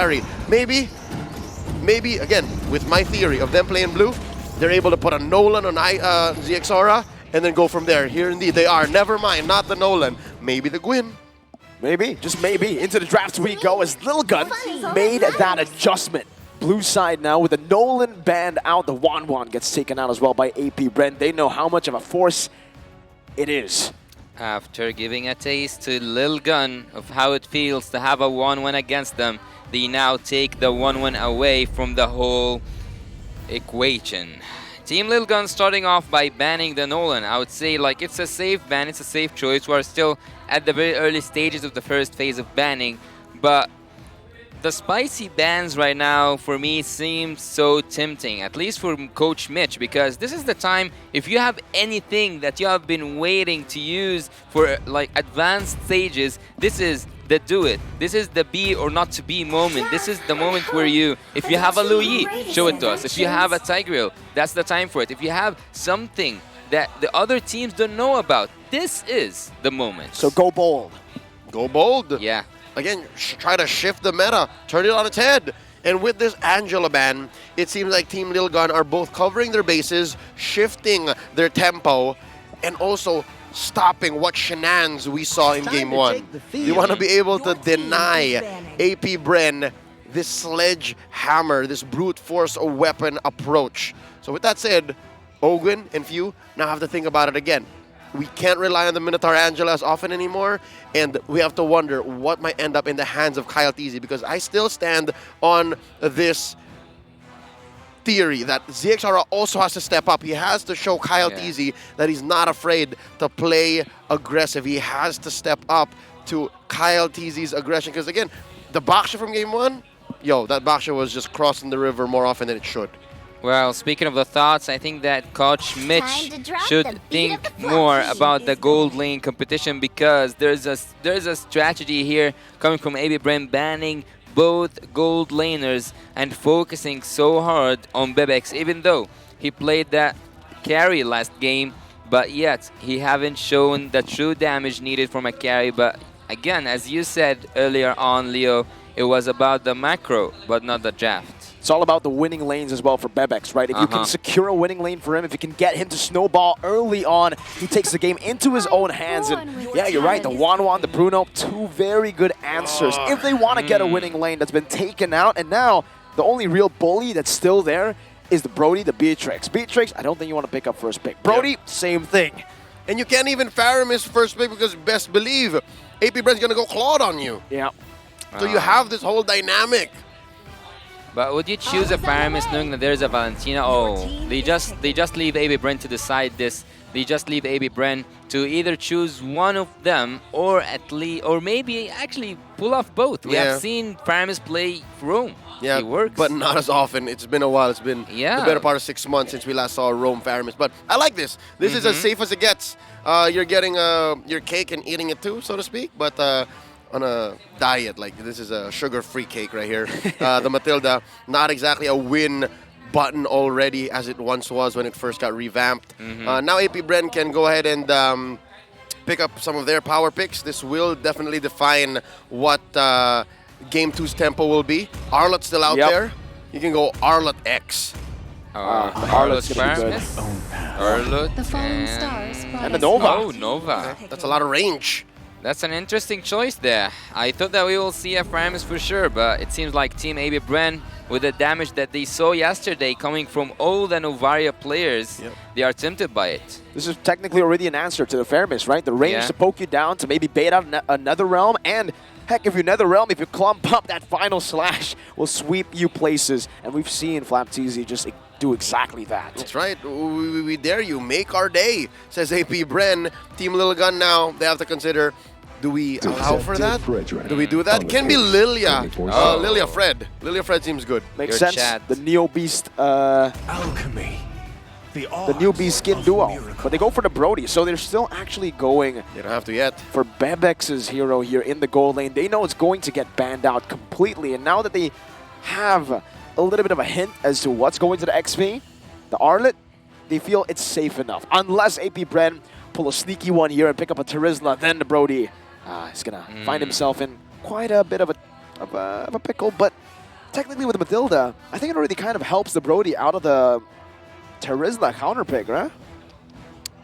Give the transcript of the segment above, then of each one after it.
carry. Maybe again, with my theory of them playing blue, they're able to put a Nolan on ZXaura and then go from there. Here indeed they are. Never mind, not the Nolan. Maybe the Gwyn. Maybe, just maybe. Into the draft we go as Lil Gun made that adjustment. Blue side now with the Nolan band out. The Wan gets taken out as well by APBR. They know how much of a force it is. After giving a taste to Lil Gun of how it feels to have a 1-1 against them, they now take the 1-1 away from the whole equation. Team Lil Gun starting off by banning the Nolan. I would say like it's a safe ban, it's a safe choice. We are still at the very early stages of the first phase of banning, but the spicy bans right now for me seem so tempting, at least for Coach Mitch, because this is the time, if you have anything that you have been waiting to use for like advanced stages, this is the do it. This is the be or not to be moment. This is the moment where you, if you have a Louis, show it to us. If you have a Tigreal, that's the time for it. If you have something that the other teams don't know about, this is the moment. So go bold. Go bold. Yeah. Again, try to shift the meta, turn it on its head. And with this Angela ban, it seems like Team Lil Gun are both covering their bases, shifting their tempo, and also stopping what shenanigans we saw in Game 1. You want to be able to deny APBR this sledgehammer, this brute force or weapon approach. So with that said, Ogwyn and Few now have to think about it again. We can't rely on the Minotaur Angela as often anymore, and we have to wonder what might end up in the hands of Kyle Teasy, because I still stand on this theory that ZXaura also has to step up. He has to show Kyle Teasy that he's not afraid to play aggressive. He has to step up to Kyle Teasy's aggression, because again, the Baksha from Game 1, that Baksha was just crossing the river more often than it should. Well, speaking of the thoughts, I think that Coach Mitch should think more about the gold lane competition, because there's a strategy here coming from APBR banning both gold laners and focusing so hard on Bebex, even though he played that carry last game, but yet he haven't shown the true damage needed from a carry. But again, as you said earlier on, Leo, it was about the macro, but not the draft. It's all about the winning lanes as well for Bebex, right? If you can secure a winning lane for him, if you can get him to snowball early on, he takes the game into his own hands. And yeah, you're right, the Wan, the Bruno, two very good answers. If they want to get a winning lane that's been taken out, and now the only real bully that's still there is the Brody, the Beatrix. Beatrix, I don't think you want to pick up first pick. Brody, same thing. And you can't even fire him his first pick, because best believe APBR's going to go Claude on you. Yeah. So you have this whole dynamic. But would you choose a Paramis knowing that there's a Valentina? Oh, they just leave APBR to decide this. They just leave APBR to either choose one of them, or at least, or maybe actually pull off both. We have seen Paramis play Rome. Yeah, it works, but not as often. It's been a while. It's been the better part of 6 months since we last saw Rome Paramis. But I like this. This is as safe as it gets. You're getting your cake and eating it too, so to speak. But on a diet, like this is a sugar-free cake right here. The Matilda, not exactly a win button already as it once was when it first got revamped. Now APBR can go ahead and pick up some of their power picks. This will definitely define what Game 2's tempo will be. Arlot's still out there. You can go Arlot X. Arlot's Paramis, Arlot, and the Nova. Oh, Nova. That's a lot of range. That's an interesting choice there. I thought that we will see a Paramis for sure, but it seems like Team APBR, with the damage that they saw yesterday coming from all the Novaria players, they are tempted by it. This is technically already an answer to the Paramis, right? The range to poke you down, to maybe bait out another realm, and heck, if you're Nether Realm, if you clump up, that final slash will sweep you places. And we've seen Flapteasy just do exactly that. That's right. We dare you. Make our day, says APBR. Team Lil Gun now, they have to consider, do we allow for that? Do we do that? Can be Lilia. Lilia Fred. Lilia Fred seems good. Makes sense. The Neo Beast. Alchemy. The new Beast skin duo. But they go for the Brody, so they're still actually going. They don't have to yet. For Bebex's hero here in the gold lane. They know it's going to get banned out completely. And now that they have a little bit of a hint as to what's going to the XP, the Arlet, they feel it's safe enough. Unless APBR pull a sneaky one here and pick up a Terizla, then the Brody is going to find himself in quite a bit of a of a pickle, but technically with Matilda, I think it already kind of helps the Brody out of the Terizla counter pick, right?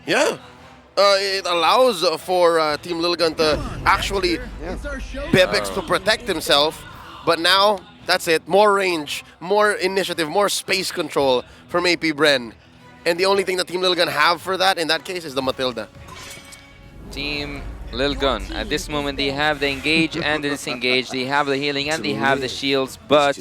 Yeah. It allows for Team Lilgun to actually Bebex to protect himself, but now that's it. More range, more initiative, more space control from AP Bren. And the only thing that Team Lilgun have for that in that case is the Matilda. Team Lilgun, at this moment they have the engage and the disengage, they have the healing and they have the shields, but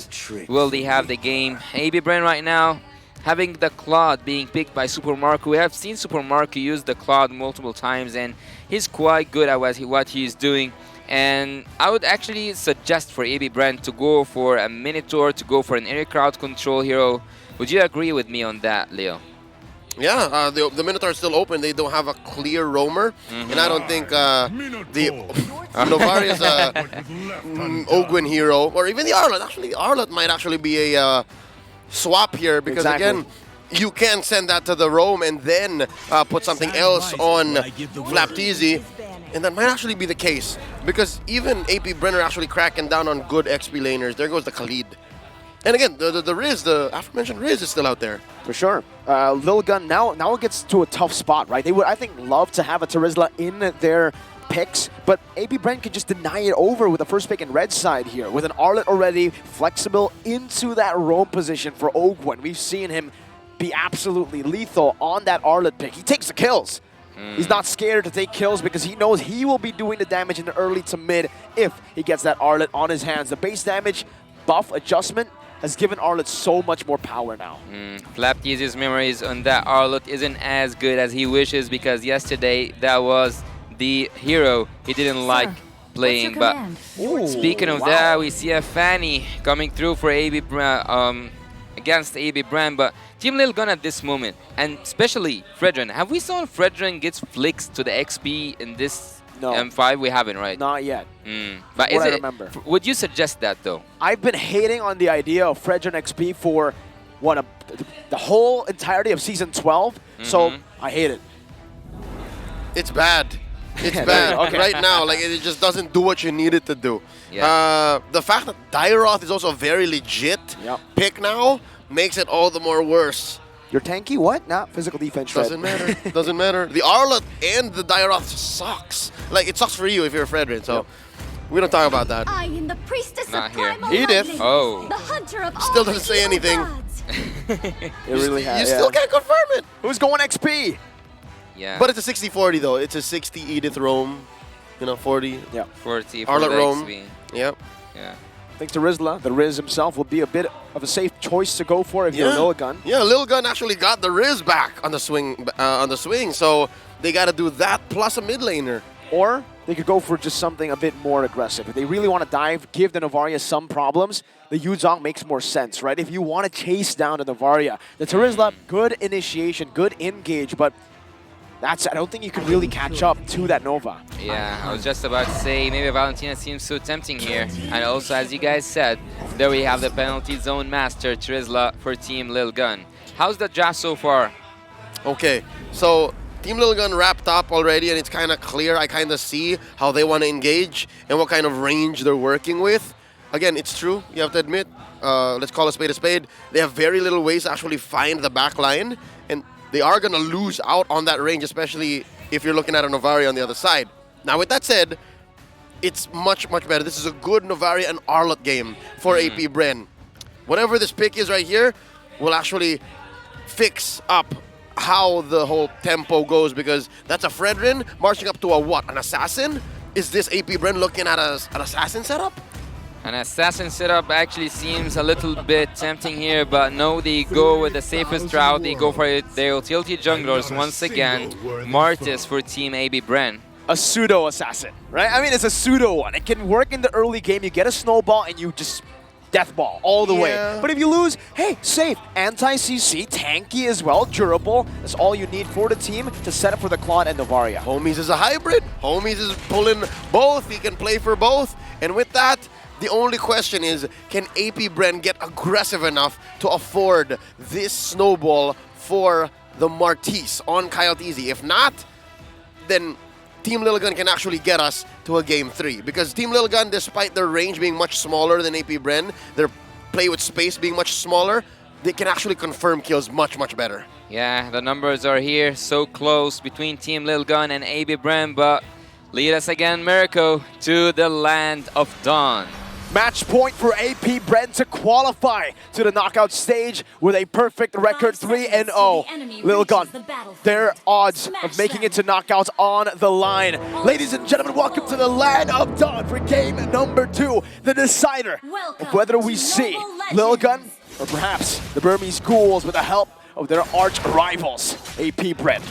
will they have the game? AB Bren right now having the Claude being picked by Super Marco. We have seen Super Marco use the Claude multiple times and he's quite good at what he's doing. And I would actually suggest for AB Bren to go for a Minotaur, to go for an area crowd control hero. Would you agree with me on that, Leo? Yeah, the Minotaur is still open. They don't have a clear roamer, and I don't think the Novaria's Ogwin hero, or even the Arlet. Actually, the Arlet might actually be a swap here because again, you can send that to the roam and then put something else on Flapteezy, and that might actually be the case because even AP Brenner actually cracking down on good XP laners. There goes the Khalid. And again, the Riz, the aforementioned Riz is still out there. For sure. Lilgun, now it gets to a tough spot, right? They would, I think, love to have a Terizla in their picks, but AP Bren can just deny it over with the first pick in red side here. With an Arlet already flexible into that roam position for Ogwen. We've seen him be absolutely lethal on that Arlet pick. He takes the kills. He's not scared to take kills because he knows he will be doing the damage in the early to mid if he gets that Arlet on his hands. The base damage buff adjustment has given Arlet so much more power now. Flapteezy's memories on that Arlet isn't as good as he wishes because yesterday that was the hero he didn't like playing. But speaking of that, we see a Fanny coming through for AB against AB Bren, but Team Lilgun at this moment, and especially Fredrin. Have we seen Fredrin gets flicks to the XP in this M5? We haven't, right? Not yet. But I remember. Would you suggest that though? I've been hating on the idea of Fredrin XP for the whole entirety of Season 12, so I hate it. It's bad. It's bad right now. Like it just doesn't do what you need it to do. Yeah. The fact that Dairoth is also a very legit pick now makes it all the more worse. You're tanky? What? Not physical defense. Doesn't matter. Doesn't matter. The Arlet and the Dairoth sucks. Like it sucks for you if you're Fredrin. So we don't talk about that. I am the priestess Not of here. primal Edith. lightning, Oh. the hunter of Still all doesn't the say evil anything. gods. It really has. You still can't confirm it. Who's going XP? Yeah. But it's a 60-40 though. It's a 60 Edith roam. 40. Yeah. 40 for Arlet the roam. XP. Yep. Yeah. Thanks to Rizla, the Riz himself will be a bit of a safe choice to go for if you're Lilgun. Yeah, Lilgun actually got the Riz back on the swing, so they got to do that plus a mid laner. Or they could go for just something a bit more aggressive. If they really want to dive, give the Novaria some problems, the Yuzong makes more sense, right? If you want to chase down the Novaria, the Terizla, good initiation, good engage, but I don't think you can really catch up to that Nova. Yeah, I was just about to say, maybe Valentina seems so tempting here. And also, as you guys said, there we have the penalty zone master, Terizla, for Team Lilgun. How's the draft so far? Okay, so Team Lilgun wrapped up already, and it's kind of clear. I kind of see how they want to engage and what kind of range they're working with. Again, it's true. You have to admit, let's call a spade a spade. They have very little ways to actually find the back line, and they are going to lose out on that range, especially if you're looking at a Novaria on the other side. Now, with that said, it's much, much better. This is a good Novaria and Arlet game for AP Bren. Whatever this pick is right here will actually fix up how the whole tempo goes, because that's a Fredrin marching up to a what? An assassin? Is this AP Bren looking at an assassin setup? An assassin setup actually seems a little bit tempting here, but no, they go with the safest route. They go for it. Their utility junglers once again. Martis for Team AB Bren. A pseudo assassin, right? I mean, it's a pseudo one. It can work in the early game. You get a snowball and you just death ball all the way. But if you lose, hey, safe. Anti-CC, tanky as well, durable. That's all you need for the team to set up for the Claude and Novaria. Homies is a hybrid. Homies is pulling both. He can play for both. And with that, the only question is, can AP Bren get aggressive enough to afford this snowball for the Martis on Coyote Easy? If not, then Team Little Gun can actually get us to a Game 3. Because Team Little Gun, despite their range being much smaller than AP Bren, their play with space being much smaller, they can actually confirm kills much, much better. Yeah, the numbers are here, so close between Team Lil Gun and AB Bren, but lead us again, Mirko, to the land of dawn. Match point for AP Bren to qualify to the knockout stage with a perfect record 3-0. Lil Gun, their odds of making it to knockouts on the line. Ladies and gentlemen, welcome to the land of dawn for game number 2, the decider of whether we see Lil Gun or perhaps the Burmese Ghouls with the help of their arch rivals, AP Bren.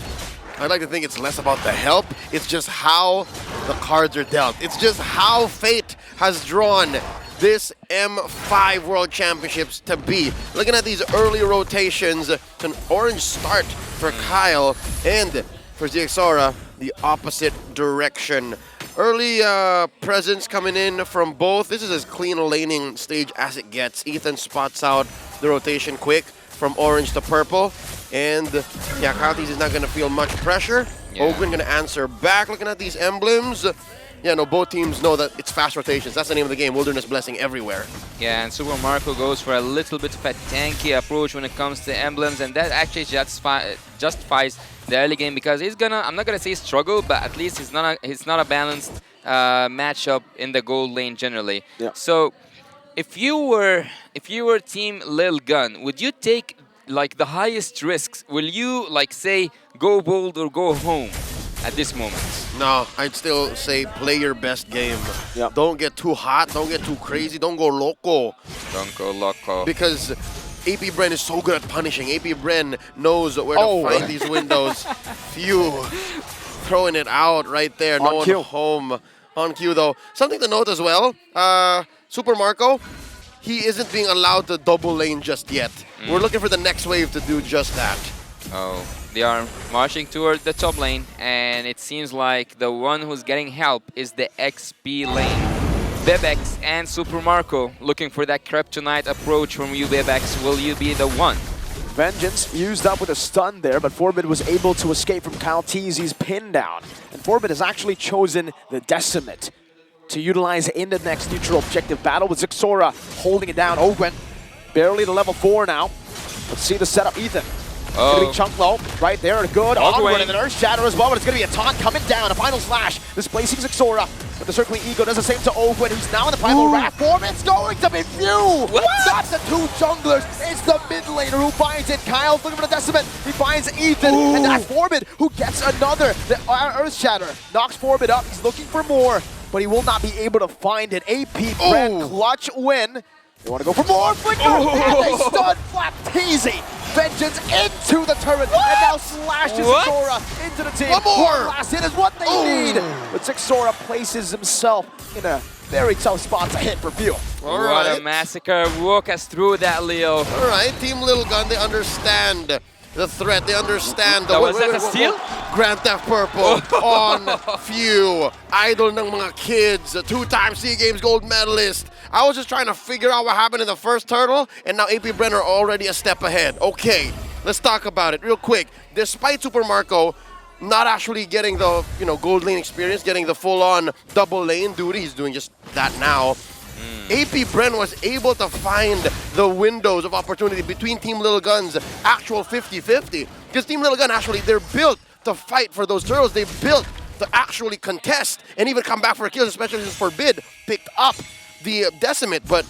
I'd like to think it's less about the help, it's just how the cards are dealt. It's just how fate has drawn this M5 World Championships to be. Looking at these early rotations, it's an orange start for Kyle, and for Zixora, the opposite direction. Early presence coming in from both. This is as clean a laning stage as it gets. Ethan spots out the rotation quick from orange to purple. And yeah, Counties is not going to feel much pressure. Yeah. Ogun going to answer back. Looking at these emblems, yeah, no, both teams know that it's fast rotations. That's the name of the game, Wilderness Blessing everywhere. Yeah, and Super Marco goes for a little bit of a tanky approach when it comes to emblems, and that actually justifies the early game because he's gonna, I'm not gonna say struggle, but at least he's not a balanced matchup in the gold lane generally. Yeah. So if you were Team Lil Gun, would you take like the highest risks? Will you like say go bold or go home at this moment? No, I'd still say play your best game. Yep. Don't get too hot, don't get too crazy, don't go loco. Don't go loco. Because AP Bren is so good at punishing. AP Bren knows where to find these windows. Phew. Throwing it out right there. No one home. On cue though. Something to note as well, Super Marco, he isn't being allowed to double lane just yet. We're looking for the next wave to do just that. Oh, they are marching toward the top lane, and it seems like the one who's getting help is the XP lane. Bebex and Super Marco looking for that kryptonite approach from you, Bebex. Will you be the one? Vengeance used up with a stun there, but Forbid was able to escape from Kyle Teasy's pin down. And Forbid has actually chosen the Decimate to utilize in the next neutral objective battle with Zixora holding it down. Ogwen barely to level 4 now. Let's see the setup, Ethan. It's gonna be Chunk Low right there, good onward, and an Earth Shatter as well, but it's gonna be a taunt coming down, a final slash, displacing Zixora, but the Circling Ego does the same to Ogwen, who's now in the Primal Wrath form. It's going to be Few! That's the two junglers, it's the mid laner who finds it. Kyle's looking for the Decimate, he finds Ethan, and that's Forbid who gets another. The Earth Shatter knocks Forbid up, he's looking for more, but he will not be able to find it. AP Bren clutch win. They want to go for more, Flicker, and they stun Flapteasy. Vengeance into the turret, and now slashes Zixora into the team. One last hit is what they need. But Zixora places himself in a very tough spot to hit for Few. What a massacre. Walk us through that, Leo. All right, Team Little Gun, they understand the threat, they understand the... Was that a steal? Grand Theft Purple on Few. Idol ng mga kids, a 2-time SEA Games gold medalist. I was just trying to figure out what happened in the first turtle, and now AP Bren are already a step ahead. Okay, let's talk about it real quick. Despite Super Marco not actually getting the gold lane experience, getting the full-on double lane duty, he's doing just that now. AP Bren was able to find the windows of opportunity between Team Little Gun's actual 50-50. Because Team Little Gun actually, they're built to fight for those turtles. They built to actually contest and even come back for kills, especially since Forbid picked up the Decimate. But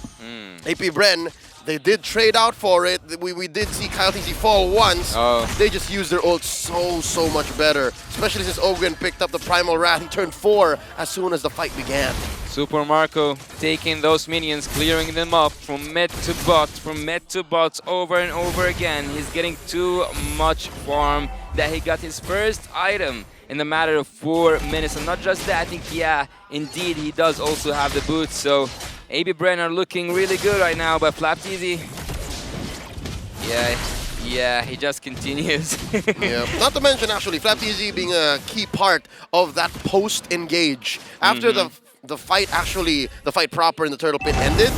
AP Bren, they did trade out for it. We did see Kyle TC fall once. They just used their ult so much better. Especially since Ogwen picked up the Primal Wrath. He turned 4 as soon as the fight began. Super Marco taking those minions, clearing them up from mid to bot, over and over again. He's getting too much farm that he got his first item in a matter of 4 minutes. And not just that, I think, yeah, indeed, he does also have the boots. So AB Bren are looking really good right now, but Flapteasy, yeah, he just continues. Yeah. Not to mention, actually, Flapteasy being a key part of that post-engage. After the fight proper in the Turtle Pit ended,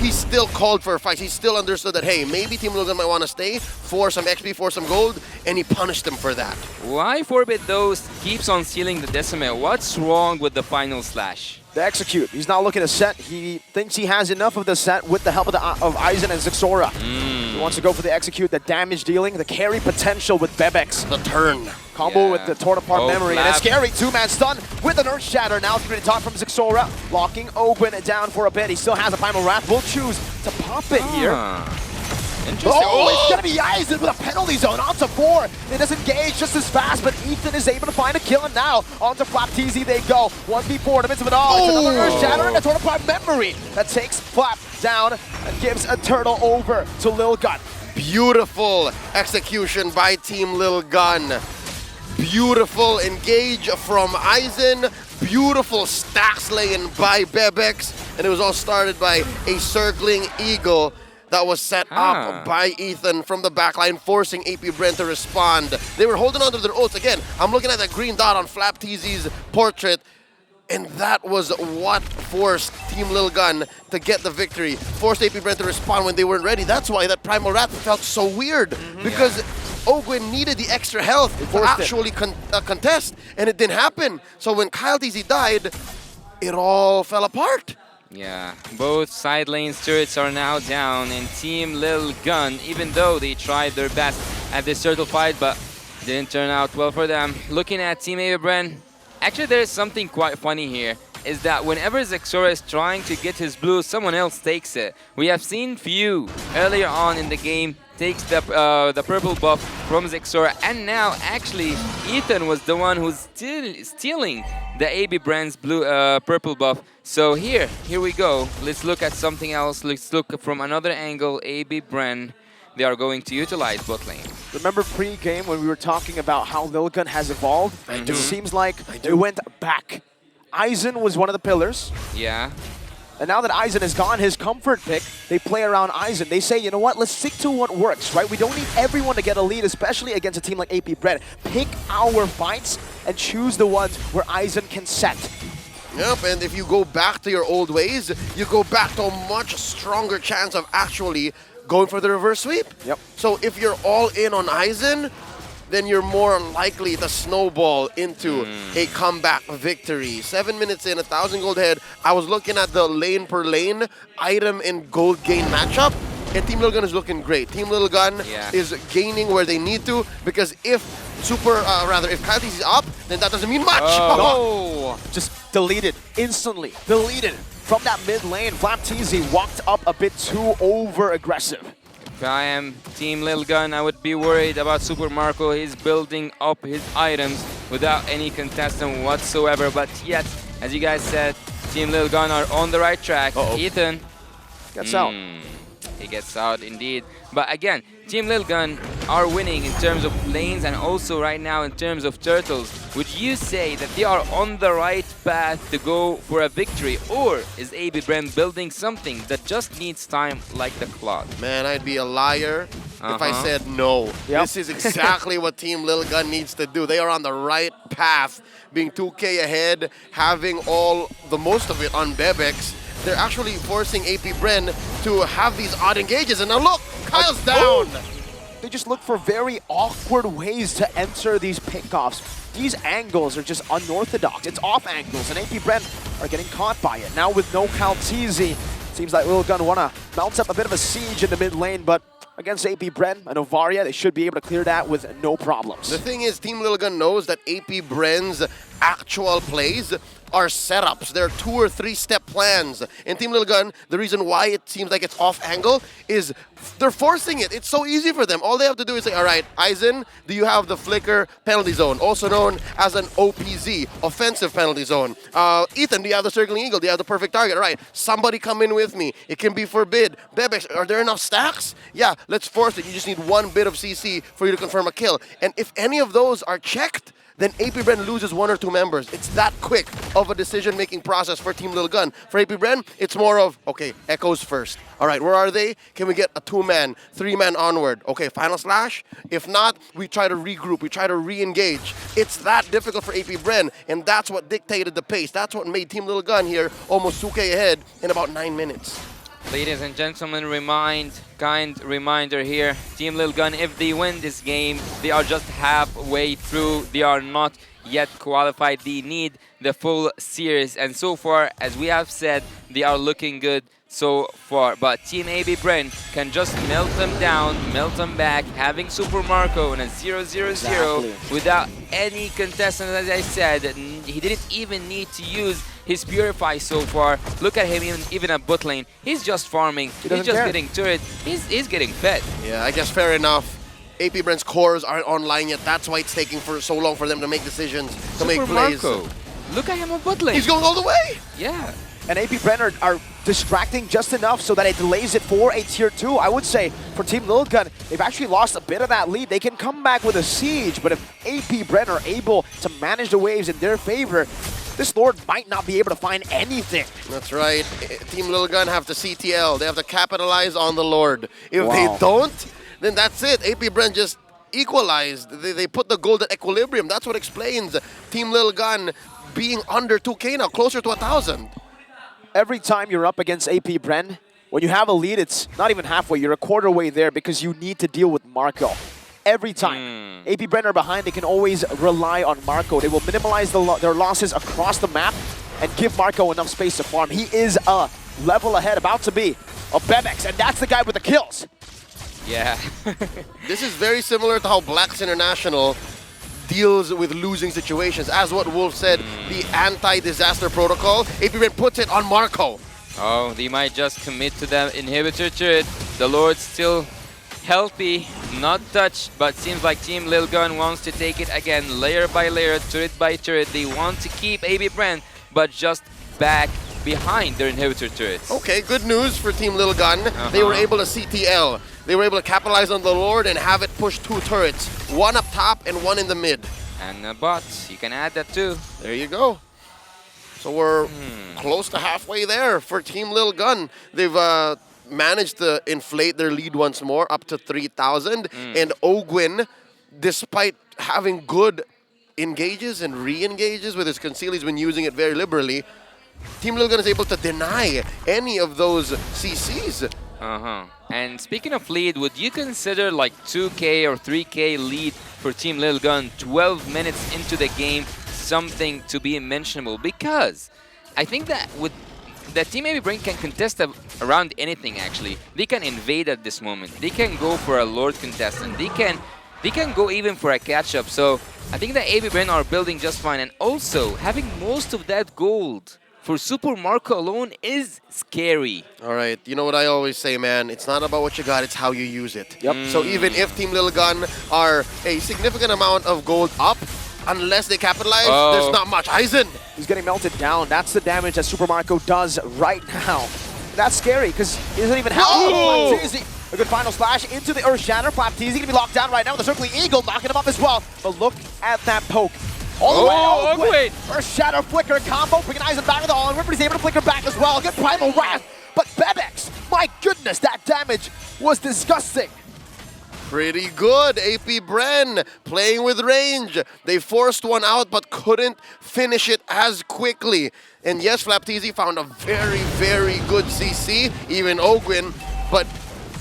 he still called for a fight. He still understood that, hey, maybe Team Little Gun might want to stay for some XP, for some gold, and he punished them for that. Why Forbid those keeps on stealing the Decimate? What's wrong with the final slash? The execute. He's not looking to set. He thinks he has enough of the set with the help of Aizen and Zixora. He wants to go for the execute, the damage dealing, the carry potential with Bebex. The turn. Combo with the torn apart memory. Flap. And it's scary. Two-man stun with an Earth Shatter. Now through the top from Zixora. Locking open down for a bit. He still has a Primal Wrath. Will choose to pop it here. Interesting. Oh, it's gonna be Aizen with a penalty zone onto 4. It doesn't engage just as fast, but Ethan is able to find a kill, and now onto Flap TZ they go. 1v4 in the midst of it all. It's another Earth Shatter and a torn apart memory that takes Flap down and gives a turtle over to Lil Gun. Beautiful execution by Team Lil Gun. Beautiful engage from Aizen. Beautiful stack slaying by Bebex. And it was all started by a circling eagle that was set up by Ethan from the backline, forcing AP Brent to respond. They were holding on to their ults. Again, I'm looking at that green dot on Flap TZ's portrait, and that was what forced Team Lil Gun to get the victory. Forced AP Brent to respond when they weren't ready. That's why that Primal Wrath felt so weird, because Ogwin needed the extra health to actually contest, and it didn't happen. So when Kyle TZ died, it all fell apart. Yeah, both side lanes turrets are now down, and Team Lil Gun, even though they tried their best at this turtle fight, but didn't turn out well for them. Looking at Team APBR, actually there's something quite funny here, is that whenever Zixora is trying to get his blue, someone else takes it. We have seen Few earlier on in the game takes the purple buff from Zixora, and now actually Ethan was the one who's stealing the AB brand's blue purple buff. So here we go. Let's look at something else. Let's look from another angle. AB brand, they are going to utilize bot lane. Remember pre-game when we were talking about how Lil Gun has evolved? It seems like it went back. Aizen was one of the pillars. Yeah. And now that Aizen is gone, his comfort pick, they play around Aizen. They say, you know what, let's stick to what works, right? We don't need everyone to get a lead, especially against a team like APBR. Pick our fights and choose the ones where Aizen can set. Yep, and if you go back to your old ways, you go back to a much stronger chance of actually going for the reverse sweep. Yep. So if you're all in on Aizen, then you're more likely to snowball into a comeback victory. 7 minutes in, 1,000 gold head. I was looking at the lane per lane item and gold gain matchup, and Team Little Gun is looking great. Team Little Gun is gaining where they need to, because if if Kyle is up, then that doesn't mean much. No! Just deleted, instantly deleted. From that mid lane, Flap TZ walked up a bit too over-aggressive. If I am Team Lil Gun, I would be worried about Super Marco. He's building up his items without any contestant whatsoever. But yet, as you guys said, Team Lil Gun are on the right track. Ethan gets out. He gets out indeed. But again, Team Lil Gun are winning in terms of lanes and also right now in terms of turtles. Would you say that they are on the right path to go for a victory, or is APBR building something that just needs time like the clock? Man, I'd be a liar if I said no. This is exactly what Team Lil Gun needs to do. They are on the right path, being 2K ahead, having the most of it on Bebex. They're actually forcing APBR to have these odd engages. And now look, Kyle's down. They just look for very awkward ways to enter these pickoffs. These angles are just unorthodox. It's off angles, and APBR are getting caught by it. Now with no Kyle TZ, seems like Lil Gun want to bounce up a bit of a siege in the mid lane, but against APBR and Ovaria, they should be able to clear that with no problems. The thing is, Team Lil Gun knows that APBR's actual plays are setups. They're 2 or 3 step plans. In Team Lil Gun, the reason why it seems like it's off angle is they're forcing it. It's so easy for them. All they have to do is say, all right, Aizen, do you have the flicker penalty zone, also known as an OPZ, offensive penalty zone? Ethan, do you have the circling eagle? Do you have the perfect target? All right, somebody come in with me. It can be forbid. Bebex, are there enough stacks? Yeah, let's force it. You just need 1 bit of CC for you to confirm a kill. And if any of those are checked, then APBR loses 1 or 2 members. It's that quick of a decision-making process for Team Lil Gun. For APBR, it's more of, okay, Echoes first. All right, where are they? Can we get a 2-man, 3-man onward? Okay, final slash? If not, we try to regroup, we try to re-engage. It's that difficult for APBR, and that's what dictated the pace. That's what made Team Lil Gun here almost 2K ahead in about 9 minutes. Ladies and gentlemen, kind reminder here. Team Lil Gun, if they win this game, they are just halfway through. They are not yet qualified. They need the full series. And so far, as we have said, they are looking good so far. But Team AB Bren can just melt them down, melt them back, having Super Marco in a 0-0-0 Exactly. without any contestant, as I said. He didn't even need to use his Purify so far. Look at him, even at bot lane. He's just farming. He's just care. getting turret. He's getting fed. Yeah, I guess fair enough. AP Brent's cores aren't online yet. That's why it's taking for so long for them to make decisions, to make Super plays. Marco. Look at him at bot lane. He's going all the way. Yeah. And AP Brenner are distracting just enough so that it delays it for a tier 2. I would say for Team Lil Gun, they've actually lost a bit of that lead. They can come back with a siege, but if AP Brenner are able to manage the waves in their favor, this Lord might not be able to find anything. That's right. Team Lil Gun have to CTL. They have to capitalize on the Lord. If Wow. they don't, then that's it. AP Brent just equalized. They put the gold at equilibrium. That's what explains Team Lil Gun being under 2K now, closer to 1,000. Every time you're up against AP Bren, when you have a lead, it's not even halfway. You're a quarter way there because you need to deal with Marco. Every time. AP Bren are behind, they can always rely on Marco. They will minimize their losses across the map and give Marco enough space to farm. He is a level ahead, about to be a Bebex, and that's the guy with the kills. Yeah. This is very similar to how Blacks International deals with losing situations. As what Wolf said, the anti-disaster protocol, AP Brent puts it on Marco. Oh, they might just commit to the inhibitor turret. The Lord's still healthy, not touched, but seems like Team Lil Gun wants to take it again, layer by layer, turret by turret. They want to keep AB Brent, but just back behind their inhibitor turrets. Okay, good news for Team Lil Gun. They were able to CTL. They were able to capitalize on the Lord and have it push 2 turrets. One up top and one in the mid. And a bot, you can add that too. There you go. So we're close to halfway there for Team Lil Gun. They've managed to inflate their lead once more up to 3,000. And Ogwin, despite having good engages and re-engages with his conceal, he's been using it very liberally. Team Lil Gun is able to deny any of those CCs. And speaking of lead, would you consider like 2K or 3K lead for Team Lil Gun 12 minutes into the game something to be mentionable? Because I think that Team AB Brain can contest around anything actually. They can invade at this moment. They can go for a Lord contestant. They can go even for a catch-up. So I think that AB Brain are building just fine. And also having most of that gold for Super Marco alone is scary. All right, you know what I always say, man? It's not about what you got, it's how you use it. Yep. So even if Team Lil Gun are a significant amount of gold up, unless they capitalize, there's not much. Aizen! He's getting melted down. That's the damage that Super Marco does right now. That's scary because he doesn't even have a good final slash into the Earth Shatter. Flapteezy gonna be locked down right now with the Circling Eagle knocking him up as well. But look at that poke. All the way out. First Shadow Flicker combo, bringing Aizen back with the all, and Ripper's able to flicker back as well. Good Primal Wrath, but Bebex, my goodness, that damage was disgusting. Pretty good, AP Bren playing with range. They forced one out but couldn't finish it as quickly. And yes, Flapteezy found a very, very good CC, even Ogwin, but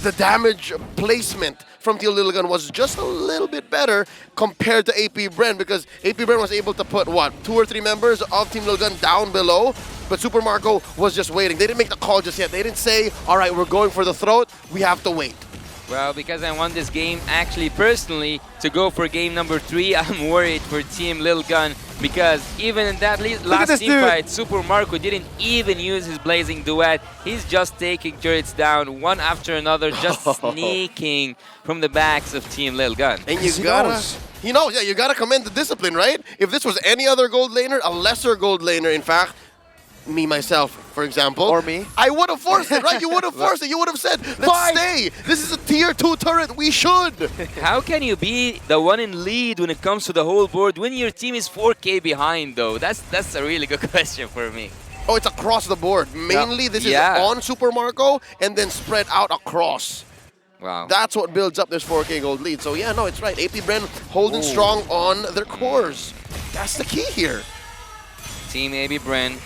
the damage placement from Team Lil Gun was just a little bit better compared to AP Bren, because AP Bren was able to put, what, 2 or 3 members of Team Lil Gun down below, but Super Marco was just waiting. They didn't make the call just yet. They didn't say, all right, we're going for the throat, we have to wait. Well, because I want this game actually personally to go for game number 3, I'm worried for Team Lil Gun, because even in that last team fight, Super Marco didn't even use his Blazing Duet. He's just taking turrets down one after another, just sneaking from the backs of Team Lil Gun. And you gotta commend the discipline, right? If this was any other gold laner, a lesser gold laner, in fact, me, myself, for example. Or me. I would have forced it, right? You would have forced it. You would have said, let's stay. This is a tier 2 turret. We should. How can you be the one in lead when it comes to the whole board when your team is 4K behind, though? That's a really good question for me. Oh, it's across the board. Mainly, this is on Super Marco and then spread out across. Wow. That's what builds up this 4K gold lead. So yeah, no, it's right. AP Bren holding strong on their cores. That's the key here. Team AB Bren.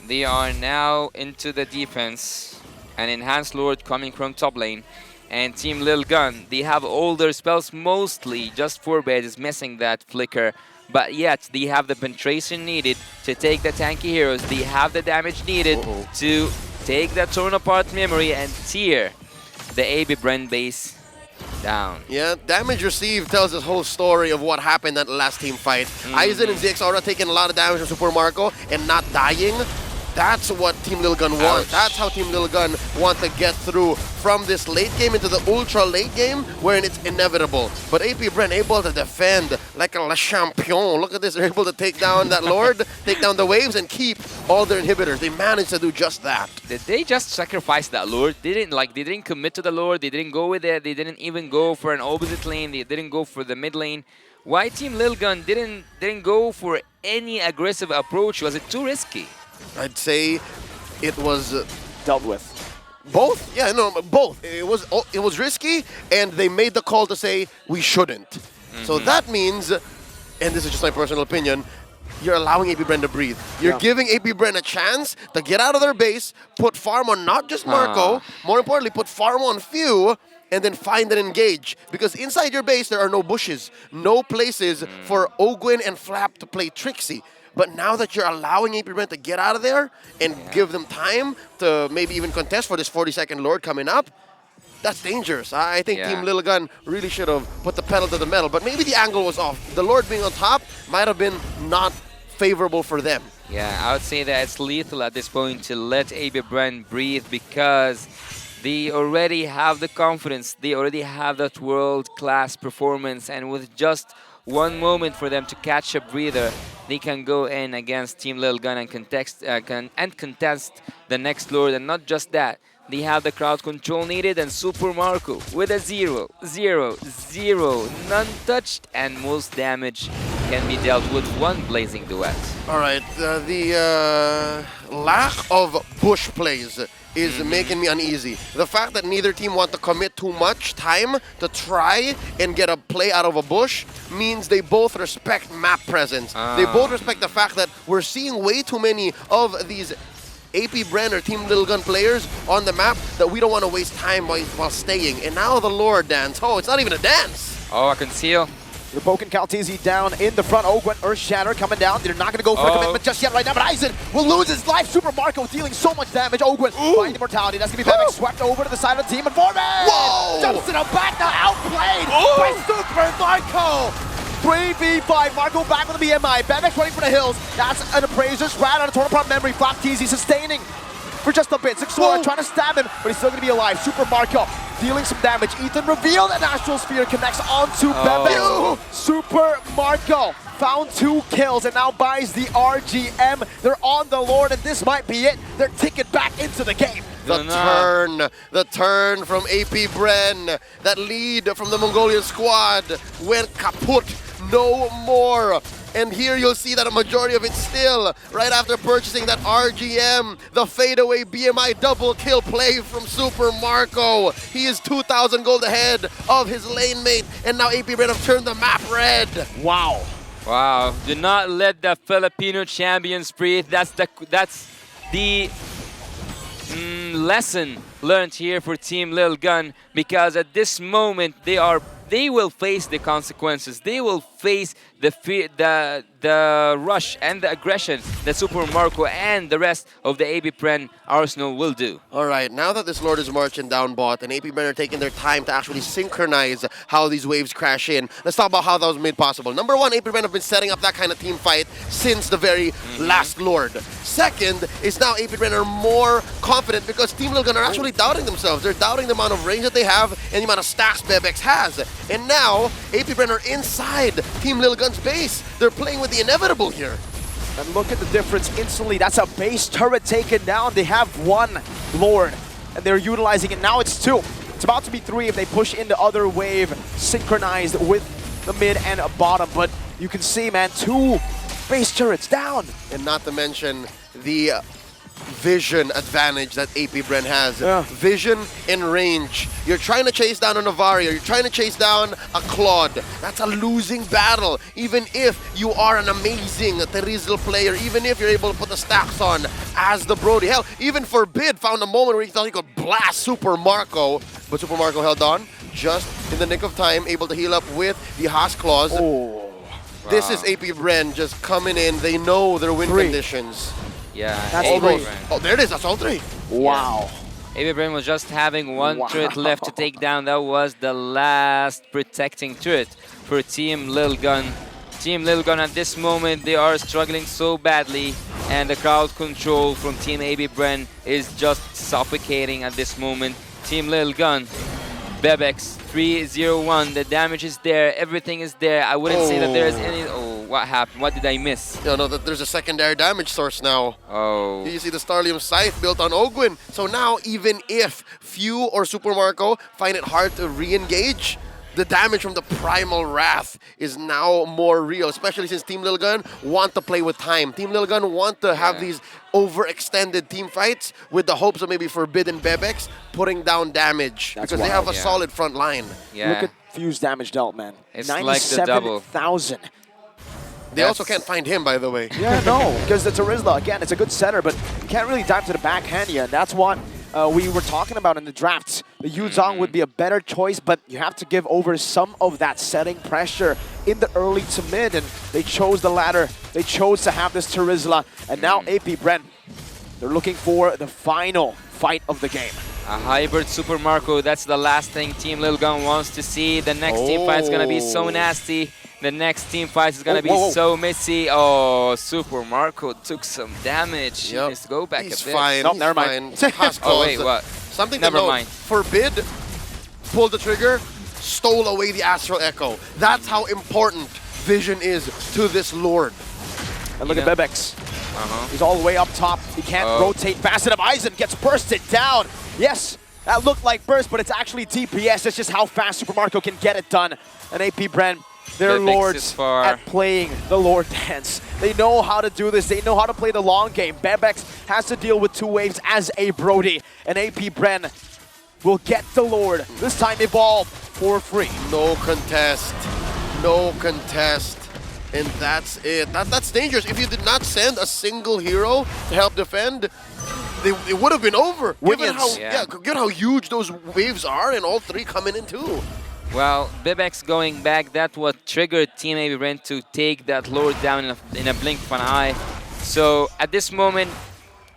They are now into the defense. an Enhanced Lord coming from top lane. And Team Lil Gun, they have all their spells mostly. Just Forbed is missing that flicker. But yet, they have the penetration needed to take the tanky heroes. They have the damage needed to take that torn apart memory and tear the AB Brand base down. Yeah, damage received tells this whole story of what happened at the last team fight. Aizen and ZXaura taking a lot of damage from Super Marco and not dying. That's what Team Lil Gun wants. That's how Team Lil Gun want to get through from this late game into the ultra late game, wherein it's inevitable. But AP Brent able to defend like a Le Champion. Look at this, they're able to take down that Lord, take down the waves, and keep all their inhibitors. They managed to do just that. Did they just sacrifice that Lord? They didn't commit to the Lord. They didn't go with it. They didn't even go for an opposite lane. They didn't go for the mid lane. Why Team Lil Gun didn't go for any aggressive approach? Was it too risky? I'd say it was Dealt with. both. Yeah, no, both. It was risky, and they made the call to say we shouldn't. So that means, and this is just my personal opinion, you're allowing AP Bren to breathe. You're giving AP Bren a chance to get out of their base, put farm on not just Marco, more importantly, put farm on few, and then find and engage. Because inside your base, there are no bushes, no places for Ogwyn and Flap to play Trixie. But now that you're allowing AP Brent to get out of there and give them time to maybe even contest for this 40-second Lord coming up, that's dangerous. I think Team Lil Gun really should have put the pedal to the metal, but maybe the angle was off. The Lord being on top might have been not favorable for them. Yeah, I would say that it's lethal at this point to let AB Brand breathe because they already have the confidence, they already have that world-class performance, and with just one moment for them to catch a breather, they can go in against Team Lil Gun and contest the next Lord. And not just that, they have the crowd control needed, and Super Marco with a 0, 0, 0, none touched, and most damage can be dealt with one Blazing Duet. All right, the lack of bush plays is making me uneasy. The fact that neither team want to commit too much time to try and get a play out of a bush means they both respect map presence. They both respect the fact that we're seeing way too many of these AP Bren or Team Lil Gun players on the map that we don't want to waste time while staying. And now the Lord dance. Oh, it's not even a dance. Oh, I can seal. You're poking Kaltizi down in the front. Ogwyn, Earth Shatter coming down. They're not going to go for a commitment just yet right now, but Aizen will lose his life. Super Marco dealing so much damage. Ogwyn finding immortality. That's going to be Bebek swept over to the side of the team. And Foreman jumps in a back now, outplayed by Super Marco. 3v5, Marco back with the BMI. Bebek's running for the hills. That's an Appraiser's rat on a torn apart memory. Flap Teasy sustaining for just a bit. ZXaura trying to stab him, but he's still going to be alive. Super Marco dealing some damage. Ethan revealed an Astral Sphere connects onto Bebek. Super Marco found 2 kills and now buys the RGM. They're on the Lord, and this might be it. Their ticket back into the game. The turn from AP Bren, that lead from the Mongolian squad went kaput, no more. And here you'll see that a majority of it still, right after purchasing that RGM, the fadeaway BMI double kill play from Super Marco. He is 2,000 gold ahead of his lane mate, and now AP Bren have turned the map red. Wow. Wow, do not let the Filipino champions breathe. That's the lesson learned here for Team Lil Gun, because at this moment they will face the consequences. They will face the fear, the rush and the aggression that Super Marco and the rest of the AB Bren arsenal will do. All right, now that this Lord is marching down bot and AP Bren are taking their time to actually synchronize how these waves crash in, let's talk about how that was made possible. Number one, AP Bren have been setting up that kind of team fight since the very last Lord. Second is now AP Bren are more confident because Team Lil Gun are actually doubting themselves. They're doubting the amount of range that they have and the amount of stacks Bebex has. And now, AP Bren are inside Team Lil Gun's base. They're playing with the inevitable here. And look at the difference instantly. That's a base turret taken down. They have 1 Lord, and they're utilizing it. Now it's 2. It's about to be 3 if they push into other wave, synchronized with the mid and bottom. But you can see, man, 2 base turrets down. And not to mention the vision advantage that AP Bren has. Yeah. Vision and range. You're trying to chase down a Navaria, you're trying to chase down a Claude. That's a losing battle. Even if you are an amazing Terizl player, even if you're able to put the stacks on as the Brody. Hell, even Forbid found a moment where he thought he could blast Super Marco, but Super Marco held on just in the nick of time, able to heal up with the Haas Claws. Oh. This is AP Bren just coming in. They know their win conditions. Yeah, That's AB three. Bren. Oh, there it is. That's all three. Wow. AB Bren was just having one Wow. turret left to take down. That was the last protecting turret for Team Lil Gun. Team Lil Gun at this moment, they are struggling so badly, and the crowd control from Team AB Bren is just suffocating at this moment. Team Lil Gun, Bebex 301, the damage is there, everything is there. I wouldn't say that there is any... Oh, what happened? What did I miss? You know that there's a secondary damage source now. Oh. You see the Starlium Scythe built on Ogwin. So now, even if Few or Super Marco find it hard to re-engage, the damage from the Primal Wrath is now more real, especially since Team Lil Gun want to play with time. Team Lil Gun want to have these overextended team fights with the hopes of maybe Forbidden Bebex putting down damage. That's because they have a wild. Yeah. solid front line. Yeah. Look at Fuse damage dealt, man. It's like the double. 97,000. They also can't find him, by the way. Yeah, no, because the Terizla, again, it's a good setter, but you can't really dive to the backhand yet. And that's what we were talking about in the drafts. The Yuzong would be a better choice, but you have to give over some of that setting pressure in the early to mid, and they chose the latter. They chose to have this Terizla, and now AP Bren, they're looking for the final fight of the game. A hybrid Super Marco, that's the last thing Team Lil Gun wants to see. The next team fight is going to be so nasty. The next team fight is going to be so messy. Oh, Super Marco took some damage. He needs to go back He's a bit. fine. Nope, He's never mind. fine. Oh, wait, what? Something Never to note. mind. Forbid pulled the trigger, stole away the Astral Echo. That's how important Vision is to this Lord. And look at Bebex. Uh-huh. He's all the way up top. He can't rotate fast enough. Aizen gets bursted down. Yes, that looked like burst, but it's actually DPS. That's just how fast Super Marco can get it done. And AP Bren, they're Bebex lords is far. at playing the Lord dance. They know how to do this. They know how to play the long game. Bebex has to deal with two waves as a Brody. And AP Bren will get the Lord. This time Evolve for free. No contest. No contest. And that's it. That's dangerous. If you did not send a single hero to help defend, it would have been over. Given how, given how huge those waves are, and all three coming in too. Well, Bebex going back, that's what triggered Team AB Bren to take that Lord down in a blink of an eye. So at this moment,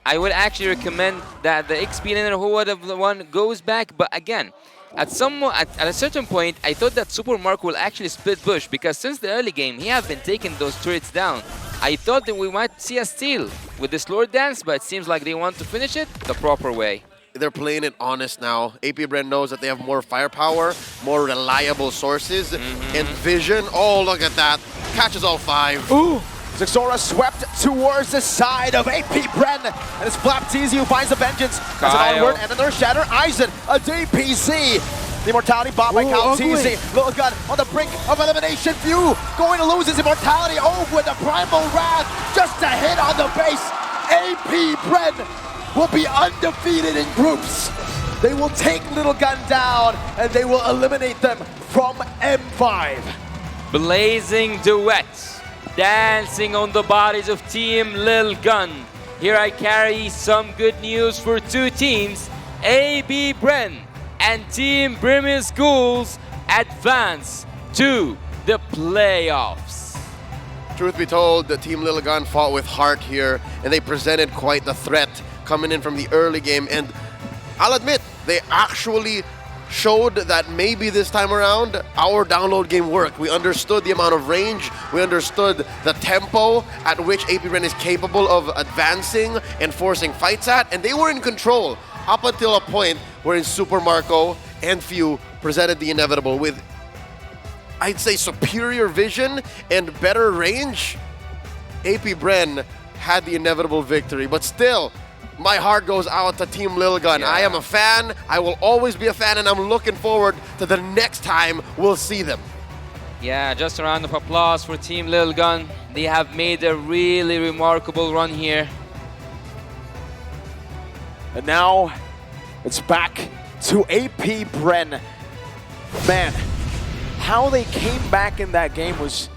I would actually recommend that the XP laner who would have the one goes back. But again, at a certain point, I thought that Super Marco will actually split push, because since the early game, he have been taking those turrets down. I thought that we might see a steal with this Lord Dance, but it seems like they want to finish it the proper way. They're playing it honest now. AP Bren knows that they have more firepower, more reliable sources, and Vision. Oh, look at that. Catches all five. Ooh! Zixora swept towards the side of AP Bren, and it's Flapteezy who finds the vengeance. That's an onward and another shatter. Aizen, a DPC. The immortality bought by Calteezy. Lil Gun on the brink of elimination. Few going to lose his immortality. Oh, with the Primal Wrath, just a hit on the base. AP Bren will be undefeated in groups. They will take Lil Gun down, and they will eliminate them from M5. Blazing duets. Dancing on the bodies of Team Lil Gun. Here I carry some good news for two teams. AB Bren and Team Brimmy Schools advance to the playoffs. Truth be told, the Team Lil Gun fought with heart here, and they presented quite the threat coming in from the early game. And I'll admit, they actually showed that maybe this time around, our download game worked. We understood the amount of range, we understood the tempo at which AP Bren is capable of advancing and forcing fights at, and they were in control up until a point wherein Super Marco and Few presented the inevitable with, I'd say, superior vision and better range. AP Bren had the inevitable victory, but still, my heart goes out to Team Lil Gun. I am a fan. I will always be a fan, and I'm looking forward to the next time we'll see them. Yeah, just a round of applause for Team Lil Gun. They have made a really remarkable run here. And now it's back to APBR. Man, how they came back in that game was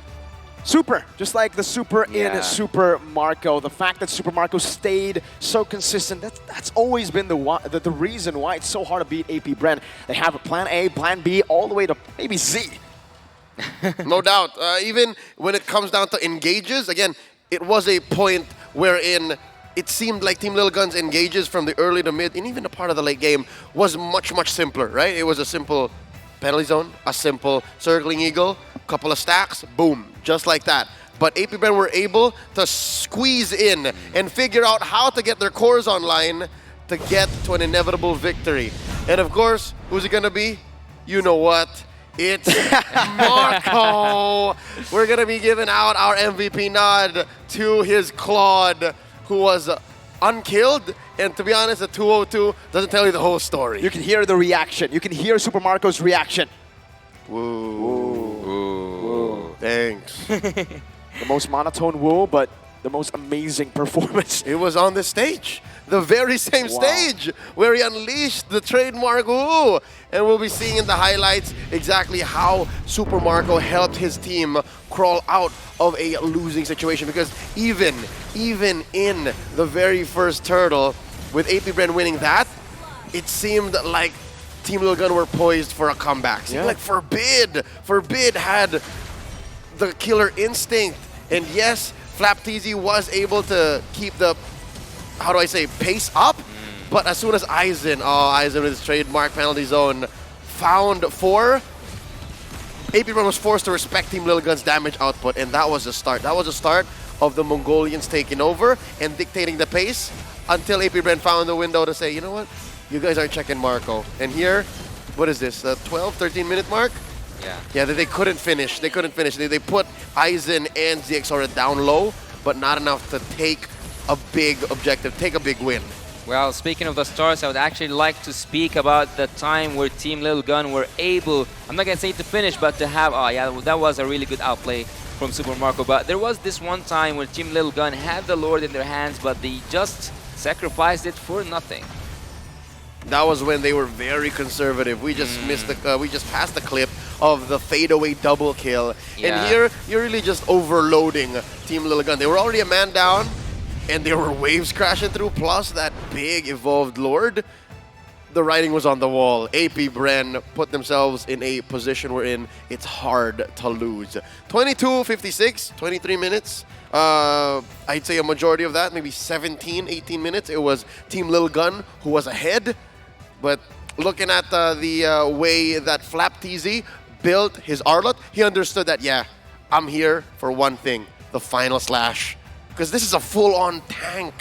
super, just like the super in Super Marco. The fact that Super Marco stayed so consistent, that's always been the reason why it's so hard to beat APBR. They have a plan A, plan B, all the way to maybe Z. No doubt. Even when it comes down to engages, again, it was a point wherein it seemed like Team Little Gun's engages from the early to mid, and even the part of the late game, was much, much simpler, right? It was a simple penalty zone, a simple circling eagle, couple of stacks, boom, just like that. But APBR were able to squeeze in and figure out how to get their cores online to get to an inevitable victory. And of course, who's it gonna be? You know what? It's Marco! We're gonna be giving out our MVP nod to his Claude, who was unkilled, and to be honest, the 202 doesn't tell you the whole story. You can hear the reaction. You can hear Super Marco's reaction. Woo. Ooh. Thanks. The most monotone woo, but the most amazing performance. It was on the stage, the very same stage where he unleashed the trademark woo. And we'll be seeing in the highlights exactly how Super Marco helped his team crawl out of a losing situation. Because even in the very first turtle, with APBR winning that, it seemed like Team Little Gun were poised for a comeback. Seemed like Forbid had the killer instinct. And yes, Flapteasy was able to keep the, how do I say, pace up. But as soon as Aizen with his trademark penalty zone found 4, APBR was forced to respect Team Little Gun's damage output, and that was the start. That was the start of the Mongolians taking over and dictating the pace until APBR found the window to say, you know what, you guys aren't checking Marco. And here, what is this, the 12, 13-minute mark? Yeah, they couldn't finish. They couldn't finish. They put Aizen and ZXORA down low, but not enough to take a big objective, take a big win. Well, speaking of the stars, I would actually like to speak about the time where Team Little Gun were able, I'm not going to say to finish, but to have, oh yeah, that was a really good outplay from Super Marco. But there was this one time where Team Little Gun had the Lord in their hands, but they just sacrificed it for nothing. That was when they were very conservative. We just missed the, we just passed the clip of the fadeaway double kill. And here, you're really just overloading Team Little Gun. They were already a man down, and there were waves crashing through, plus that big evolved Lord. The writing was on the wall. APBR put themselves in a position wherein it's hard to lose. 22:56, 23 minutes. I'd say a majority of that, maybe 17, 18 minutes, it was Team Little Gun who was ahead. But looking at the way that Flapteasy built his Arlot, he understood that, yeah, I'm here for one thing, the final slash. Because this is a full-on tank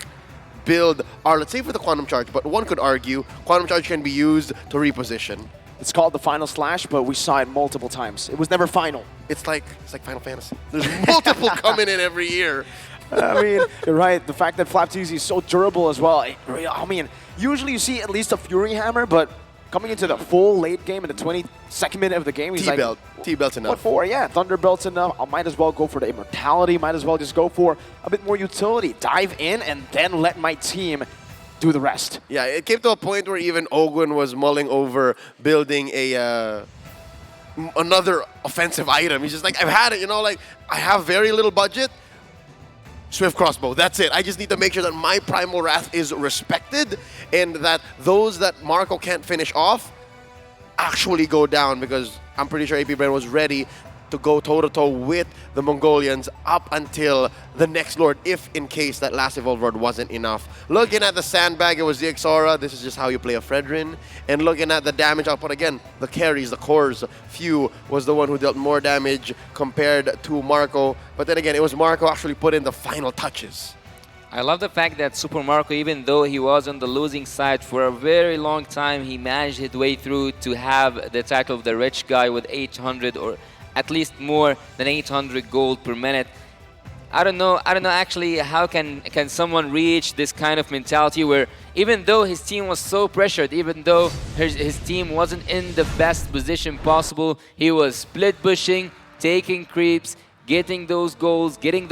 build Arlot, save for the Quantum Charge, but one could argue Quantum Charge can be used to reposition. It's called the final slash, but we saw it multiple times. It was never final. It's like Final Fantasy. There's multiple coming in every year. I mean, you're right. The fact that Flapteasy is so durable as well. I mean, usually you see at least a Fury Hammer, but coming into the full late game in the 22nd minute of the game, he's T-Belt. like, T-Belt's enough. What for? Yeah, Thunderbelt's enough. I might as well go for the Immortality. Might as well just go for a bit more utility. Dive in and then let my team do the rest. Yeah, it came to a point where even Ogwin was mulling over building a another offensive item. He's just like, I've had it, you know, like, I have very little budget. Swift Crossbow, that's it. I just need to make sure that my Primal Wrath is respected and that those that Marco can't finish off actually go down, because I'm pretty sure APBR was ready to go toe-to-toe with the Mongolians up until the next Lord, if in case that last Evolved Lord wasn't enough. Looking at the sandbag, it was ZXORA. This is just how you play a Fredrin. And looking at the damage output, again, the carries, the cores, Few was the one who dealt more damage compared to Marco. But then again, it was Marco actually put in the final touches. I love the fact that Super Marco, even though he was on the losing side for a very long time, he managed his way through to have the title of the rich guy with 800 or at least more than 800 gold per minute. I don't know actually how can someone reach this kind of mentality where even though his team was so pressured, even though his team wasn't in the best position possible, he was split pushing, taking creeps, getting those goals, getting the